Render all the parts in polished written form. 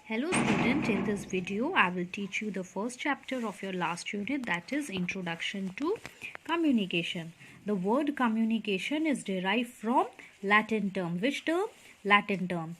Hello student, in this video I will teach you the first chapter of your last unit, that is Introduction to Communication. The word communication is derived from Latin term. Which term? Latin term.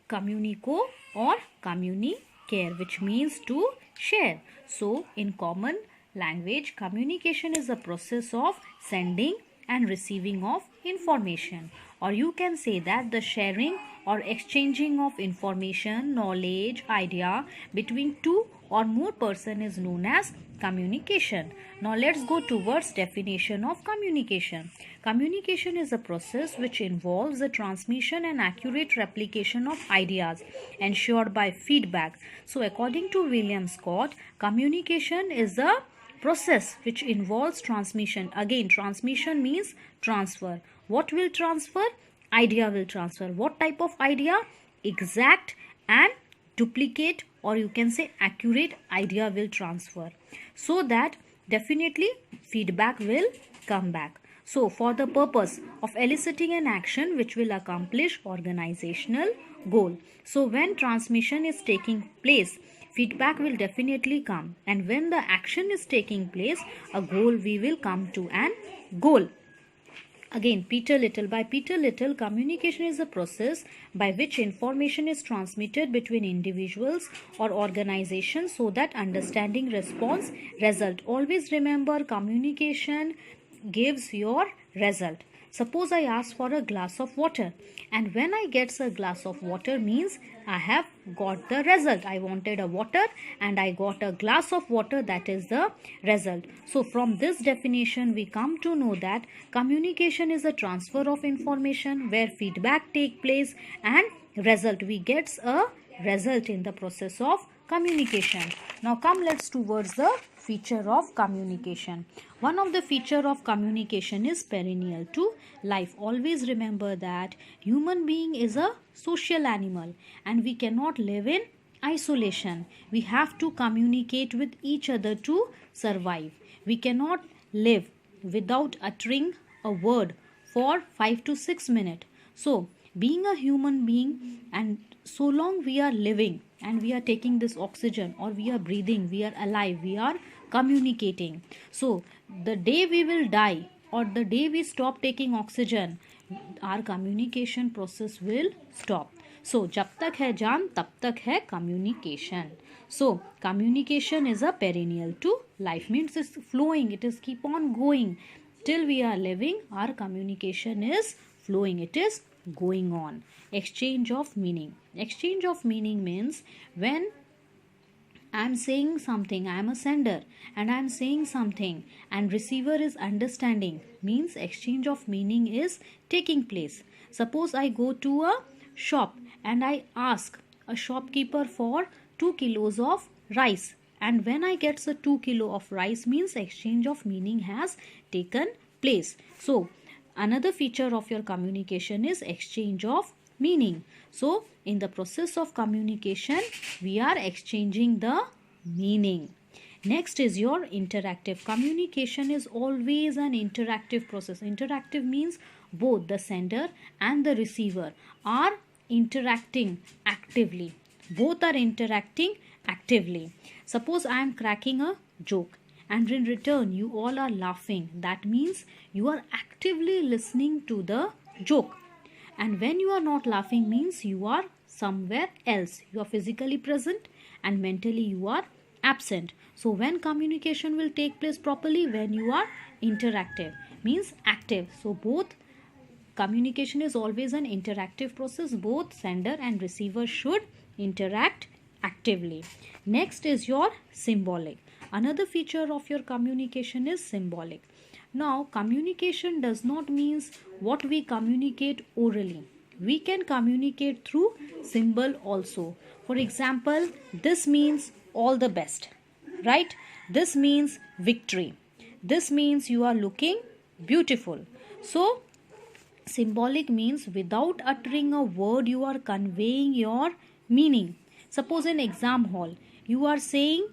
Communico or communicare, which means to share. So in common language, communication is a process of sending and receiving of information, or you can say that the sharing or exchanging of information, knowledge, idea between two or more person is known as communication. Now let's go towards definition of communication. Communication is a process which involves the transmission and accurate replication of ideas ensured by feedback. So according to William Scott, communication is a process which involves transmission. Again, transmission means transfer. What will transfer? Idea will transfer. What type of idea? Exact and duplicate, or you can say accurate idea will transfer, so that definitely feedback will come back. So for the purpose of eliciting an action which will accomplish organizational goal. So when transmission is taking place, feedback will definitely come, and when the action is taking place, a goal we will come to an goal. Again, Peter Little. By Peter Little, communication is a process by which information is transmitted between individuals or organizations so that understanding, response, result. Always remember, communication gives your result. Suppose I ask for a glass of water, and when I get a glass of water means I have got the result. I wanted a water and I got a glass of water, that is the result. So from this definition we come to know that communication is a transfer of information where feedback take place, and result, we get a result in the process of communication. Now come, let's towards the feature of communication. One of the feature of communication is perennial to life. Always remember that human being is a social animal and we cannot live in isolation. We have to communicate with each other to survive. We cannot live without uttering a word for 5 to 6 minutes. So being a human being, and so long we are living and we are taking this oxygen, or we are breathing, we are alive, we are communicating. So the day we will die or the day we stop taking oxygen, our communication process will stop. So jab tak hai jaan tab tak hai communication. So communication is a perennial to life, means it's flowing, it is keep on going till we are living. Our communication is flowing, it is going on. Exchange of meaning. Exchange of meaning means when I am saying something, I am a sender and I am saying something and receiver is understanding, means exchange of meaning is taking place. Suppose I go to a shop and I ask a shopkeeper for 2 kilos of rice, and when I get the 2 kilo of rice, means exchange of meaning has taken place. So another feature of your communication is exchange of meaning. So in the process of communication we are exchanging the meaning. Next is your interactive. Communication is always an interactive process. Interactive means both the sender and the receiver are interacting actively. Both are interacting actively. Suppose I am cracking a joke and in return you all are laughing. That means you are actively listening to the joke. And when you are not laughing means you are somewhere else. You are physically present and mentally you are absent. So when communication will take place properly? When you are interactive, means active. So both, communication is always an interactive process. Both sender and receiver should interact actively. Next is your symbolic. Another feature of your communication is symbolic. Now communication does not mean what we communicate orally. We can communicate through symbol also. For example, this means all the best, right? This means victory. This means you are looking beautiful. So symbolic means without uttering a word you are conveying your meaning. Suppose in exam hall you are saying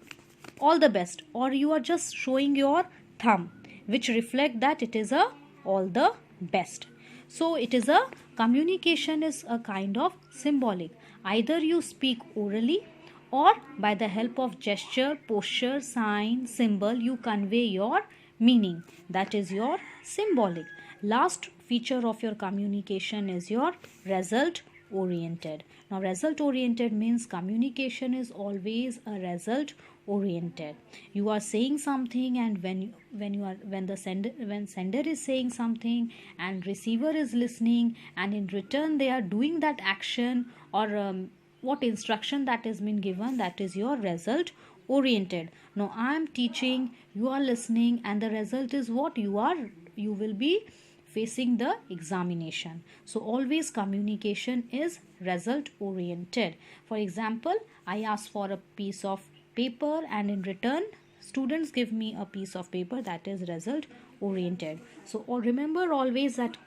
all the best, or you are just showing your thumb, which reflect that it is a all the best. So it is a communication is a kind of symbolic. Either you speak orally or by the help of gesture, posture, sign, symbol, you convey your meaning. That is your symbolic. Last feature of your communication is your result oriented. Now result oriented means communication is always a result oriented. You are saying something, and when sender is saying something and receiver is listening, and in return they are doing that action or what instruction that has been given, that is your result oriented. Now I am teaching, you are listening, and the result is what? You will be facing the examination. So always communication is result oriented. For example, I ask for a piece of paper, and in return students give me a piece of paper, that is result oriented. So remember always that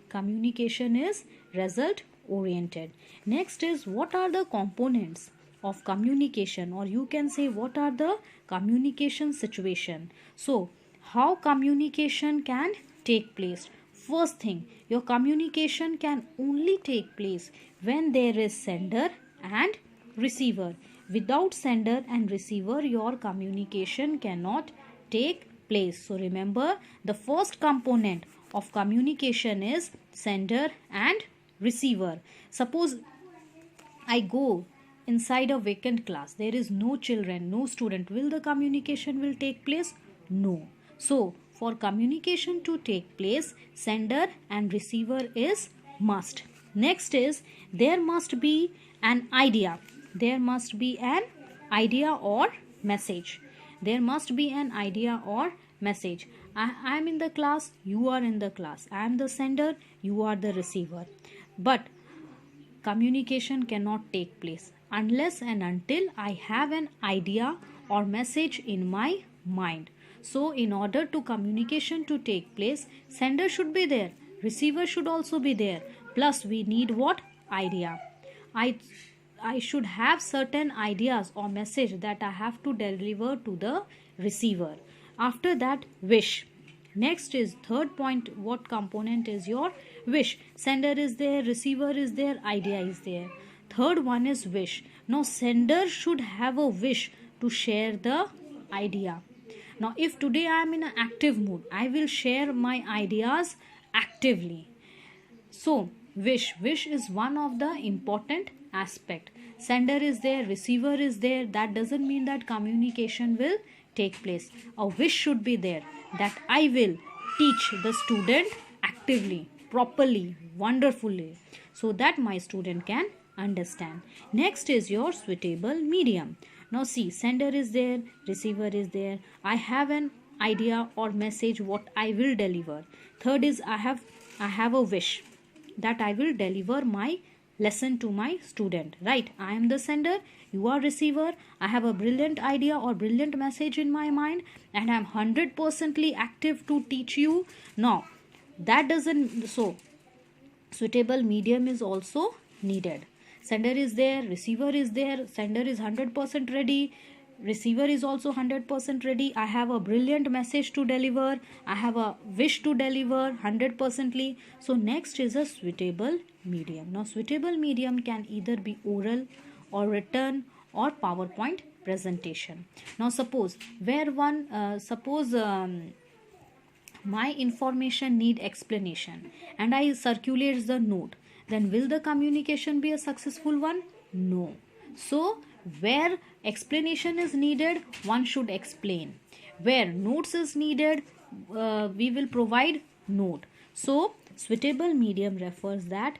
communication is result oriented. Next is, what are the components of communication, or you can say what are the communication situation. So how communication can take place? First thing, your communication can only take place when there is sender and receiver. Without sender and receiver, your communication cannot take place. So remember, the first component of communication is sender and receiver. Suppose I go inside a vacant class, there is no children, no student, will the communication will take place? No. So for communication to take place, sender and receiver is must. Next is, there must be an idea. There must be an idea or message. There must be an idea or message. I am in the class, you are in the class. I am the sender, you are the receiver. But communication cannot take place unless and until I have an idea or message in my mind. So in order to communication to take place, sender should be there, receiver should also be there, plus we need what? Idea. I should have certain ideas or message that I have to deliver to the receiver. After that, wish. Next is third point, what component is your wish? Sender is there, receiver is there, idea is there. Third one is wish. Now sender should have a wish to share the idea. Now if today I am in an active mood, I will share my ideas actively. So wish is one of the important aspect. Sender is there, receiver is there, that doesn't mean that communication will take place. A wish should be there that I will teach the student actively, properly, wonderfully, so that my student can understand. Next is your suitable medium. Now see, sender is there, receiver is there, I have an idea or message what I will deliver. Third is, I have a wish that I will deliver my lesson to my student, right? I am the sender, you are receiver, I have a brilliant idea or brilliant message in my mind, and I am 100% active to teach you. Now that doesn't, so suitable medium is also needed. Sender is there, receiver is there, sender is 100% ready, receiver is also 100% ready, I have a brilliant message to deliver, I have a wish to deliver 100%ly. So next is a suitable medium. Now suitable medium can either be oral or written or PowerPoint presentation. Now suppose my information need explanation and I circulate the note, then will the communication be a successful one? No. So where explanation is needed, one should explain. Where notes is needed, we will provide note. So suitable medium refers that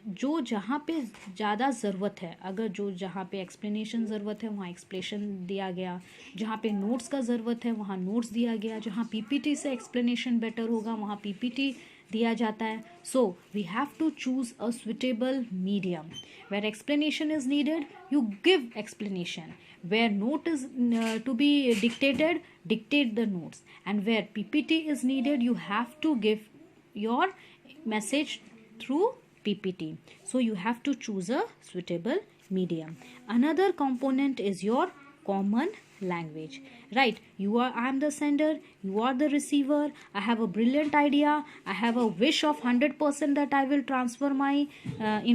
जो जहाँ पे ज़्यादा ज़रूरत है, अगर जो जहाँ पे एक्सप्लेनेशन ज़रूरत है वहाँ एक्सप्लेनेशन दिया गया, जहाँ पे नोट्स का ज़रूरत है वहाँ नोट्स दिया गया, जहाँ पीपीटी से एक्सप्लेनेशन बेटर होगा वहाँ पीपीटी दिया जाता है. So we have to choose a suitable medium. Where explanation is needed, you give explanation. Where note is to be dictated, dictate the notes. And where PPT is needed, you have to give your message through PPT. So you have to choose a suitable medium. Another component is your common language. Right? I am the sender, you are the receiver. I have a brilliant idea, I have a wish of 100% that I will transfer my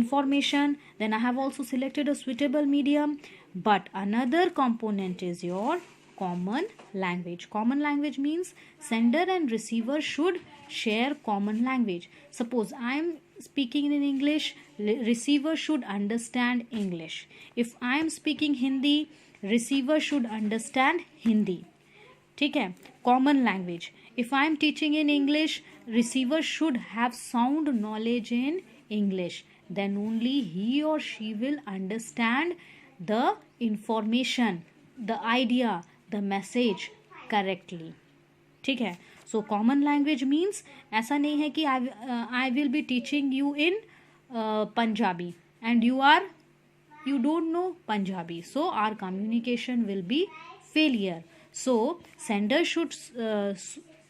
information. Then I have also selected a suitable medium. But another component is your common language. Common language means sender and receiver should share common language. Suppose I am speaking in English, receiver should understand English. If I am speaking Hindi, receiver should understand Hindi. ठीक है, common language. If I am teaching in English, receiver should have sound knowledge in English. Then only he or she will understand the information, the idea, the message correctly. ठीक है. So common language means ऐसा नहीं है कि I will be teaching you in Punjabi and you don't know Punjabi, so our communication will be failure. So sender should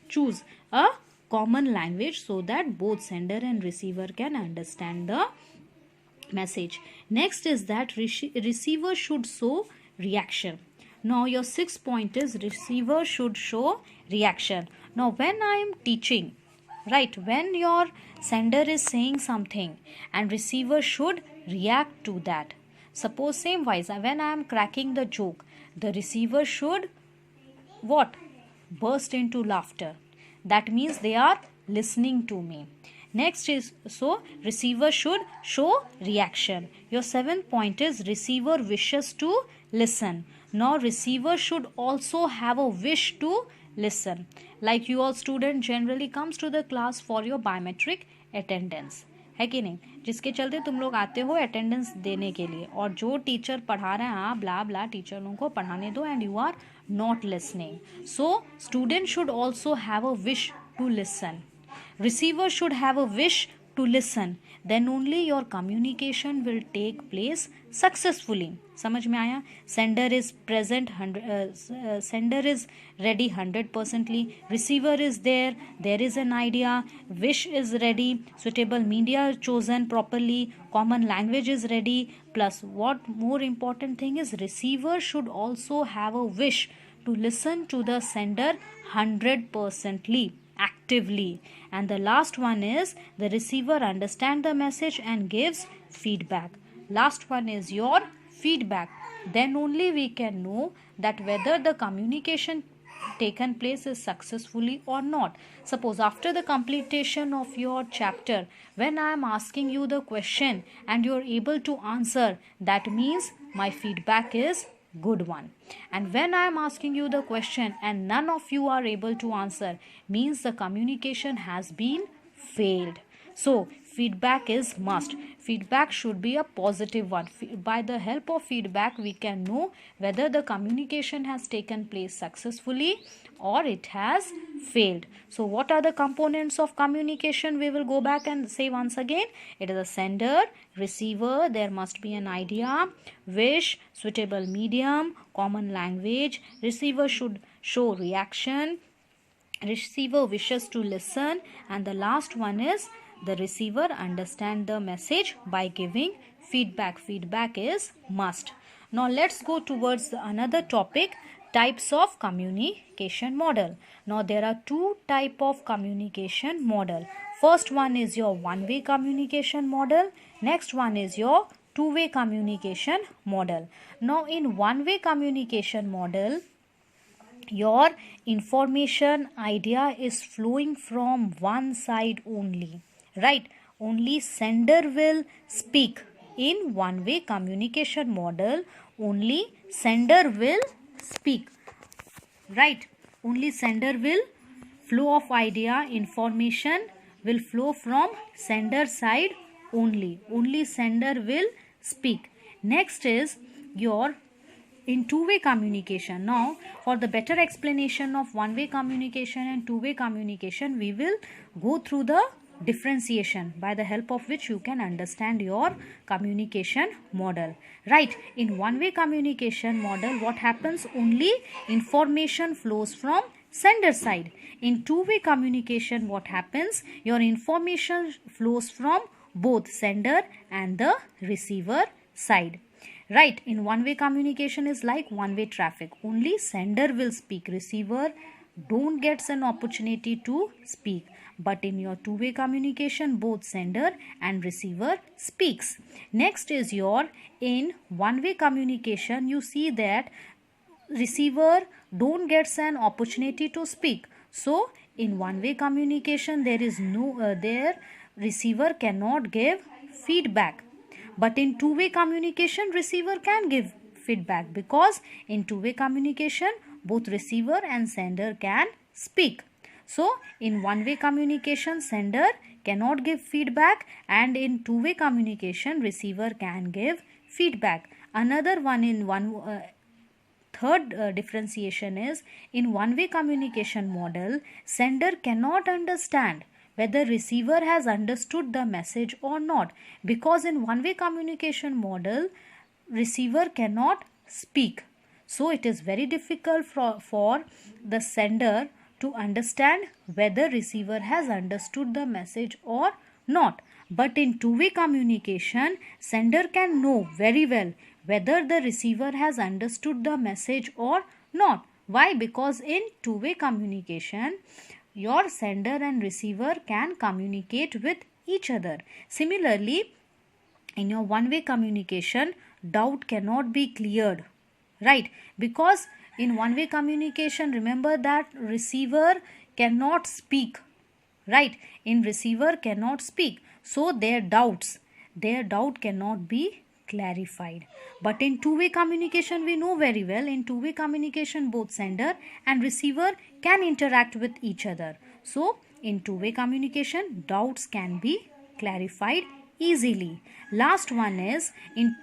choose a common language so that both sender and receiver can understand the message. Next is that receiver should show reaction. Now your sixth point is receiver should show reaction. Now when I am teaching, right, when your sender is saying something and receiver should react to that. Suppose same wise, when I am cracking the joke, the receiver should what? Burst into laughter. That means they are listening to me. Next is, so receiver should show reaction. Your seventh point is receiver wishes to listen. Now receiver should also have a wish to listen. Like you all student generally comes to the class for your biometric attendance, है कि नहीं, जिसके चलते तुम लोग आते हो attendance देने के लिए, और जो टीचर पढ़ा रहे हैं आप ब्ला ब्ला टीचर लोगों को पढ़ाने दो and you are not listening. So student should also have a wish to listen. Receiver should have a wish to listen. Then only your communication will take place successfully. समझ में आया? Sender is present, sender is ready 100%ly. Receiver is there. There is an idea. Wish is ready. Suitable media chosen properly. Common language is ready. Plus, what more important thing is receiver should also have a wish to listen to the sender 100%ly. Actively. And the last one is the receiver understand the message and gives feedback. Last one is your feedback. Then only we can know that whether the communication taken place is successfully or not. Suppose after the completion of your chapter, when I am asking you the question and you are able to answer, that means my feedback is good one. And when I am asking you the question and none of you are able to answer, means the communication has been failed. So feedback is must. Feedback should be a positive one. By the help of feedback we can know whether the communication has taken place successfully or it has failed. So what are the components of communication? We will go back and say once again. It is a sender, receiver, there must be an idea, wish, suitable medium, common language. Receiver should show reaction. Receiver wishes to listen. And the last one is the receiver understand the message by giving feedback. Feedback is must. Now let's go towards another topic, types of communication model. Now there are two type of communication model. First one is your one-way communication model. Next one is your two-way communication model. Now in one-way communication model, your information idea is flowing from one side only, right? Only sender will speak. In one-way communication model, only sender will speak, right? Only sender will flow of idea, information will flow from sender side only. Only sender will speak. Next is your in two-way communication. Now for the better explanation of one-way communication and two-way communication, we will go through the differentiation by the help of which you can understand your communication model, right? In one-way communication model, what happens? Only information flows from sender side. In two-way communication, what happens? Your information flows from both sender and the receiver side. Right, in one-way communication is like one-way traffic. Only sender will speak. Receiver don't gets an opportunity to speak. But in your two-way communication, both sender and receiver speaks. Next is your in one-way communication, you see that receiver don't gets an opportunity to speak. So in one-way communication, there is no there receiver cannot give feedback. But in two-way communication, receiver can give feedback, because in two-way communication, both receiver and sender can speak. So in one-way communication, sender cannot give feedback, and in two-way communication, receiver can give feedback. Another one in third differentiation is in one-way communication model, sender cannot understand whether receiver has understood the message or not, because in one-way communication model, receiver cannot speak. So it is very difficult for the sender to understand whether receiver has understood the message or not. But in two-way communication, sender can know very well whether the receiver has understood the message or not. Why? Because in two-way communication, your sender and receiver can communicate with each other. Similarly, in your one-way communication, doubt cannot be cleared, right? Because in one-way communication, remember that receiver cannot speak, right? In receiver cannot speak, so their doubt cannot be clarified. But in two-way communication, we know very well, in two-way communication, both sender and receiver can interact with each other. So in two-way communication, doubts can be clarified easily. Last one is in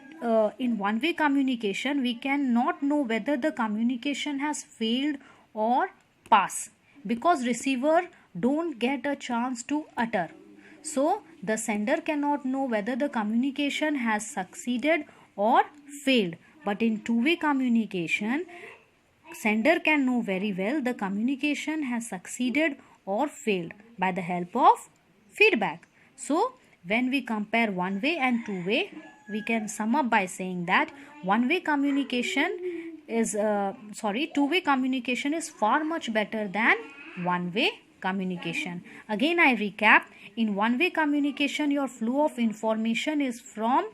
one-way communication, we cannot know whether the communication has failed or pass, because receiver don't get a chance to utter. So the sender cannot know whether the communication has succeeded or failed. But in two-way communication, sender can know very well the communication has succeeded or failed by the help of feedback. So when we compare one-way and two-way, we can sum up by saying that one-way communication is two-way communication is far much better than one-way communication. Again, I recap. In one-way communication, your flow of information is from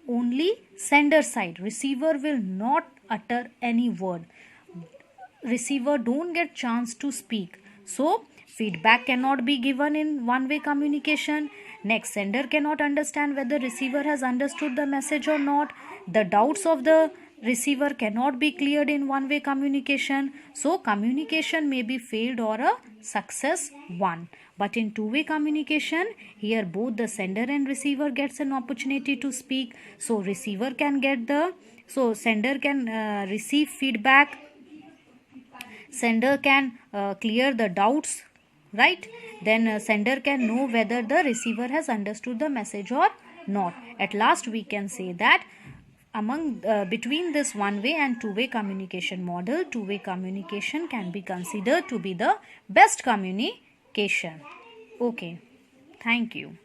only sender side. Receiver will not utter any word. Receiver don't get chance to speak. So feedback cannot be given in one-way communication. Next, sender cannot understand whether receiver has understood the message or not. The doubts of the receiver cannot be cleared in one-way communication. So communication may be failed or a success one. But in two-way communication, here both the sender and receiver gets an opportunity to speak. So receiver can get sender can receive feedback. Sender can clear the doubts, right? Then sender can know whether the receiver has understood the message or not. At last, we can say that between this one-way and two-way communication model, two-way communication can be considered to be the best communication. Okay, thank you.